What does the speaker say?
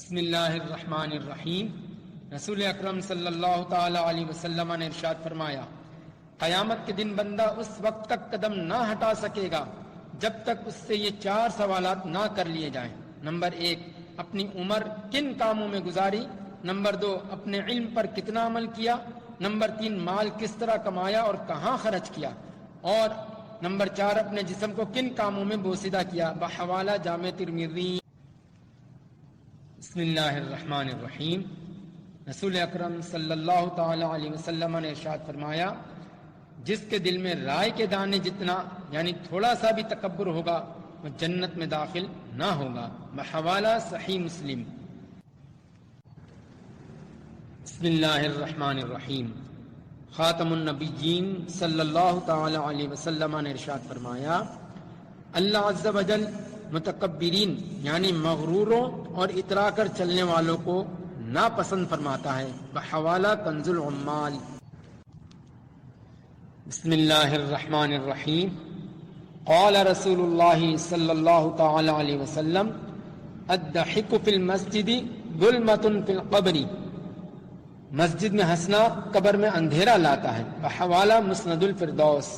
بسم اللہ الرحمن الرحیم۔ رسول اکرم صلی اللہ تعالی علیہ وسلم نے ارشاد فرمایا، قیامت کے دن بندہ اس وقت تک قدم نہ ہٹا سکے گا جب تک اس سے یہ 4 سوالات نہ کر لیے جائیں۔ نمبر 1، اپنی عمر کن کاموں میں گزاری؟ نمبر 2، اپنے علم پر کتنا عمل کیا؟ نمبر 3، مال کس طرح کمایا اور کہاں خرچ کیا؟ اور نمبر 4، اپنے جسم کو کن کاموں میں بوسیدہ کیا؟ بحوالہ جامع ترمذی۔ بسم اللہ الرحمن الرحیم۔ رسول اکرم صلی اللہ تعالی علیہ وسلم نے ارشاد فرمایا، جس کے دل میں رائے کے دانے جتنا یعنی تھوڑا سا بھی تکبر ہوگا وہ جنت میں داخل نہ ہوگا۔ بحوالہ صحیح مسلم۔ بسم اللہ الرحمن الرحیم۔ خاتم النبیین صلی اللہ تعالی علیہ وسلم نے ارشاد فرمایا، اللہ عز و جل متکبرین یعنی مغروروں اور اترا کر چلنے والوں کو ناپسند فرماتا ہے۔ بحوالہ کنز العمال۔ بسم اللہ الرحمن الرحیم۔ قال رسول اللہ صلی اللہ تعالی علیہ وسلم، الضحک فی المسجد ظلمۃ فی القبر۔ مسجد میں ہنسنا قبر میں اندھیرا لاتا ہے۔ بحوالہ مسند الفردوس۔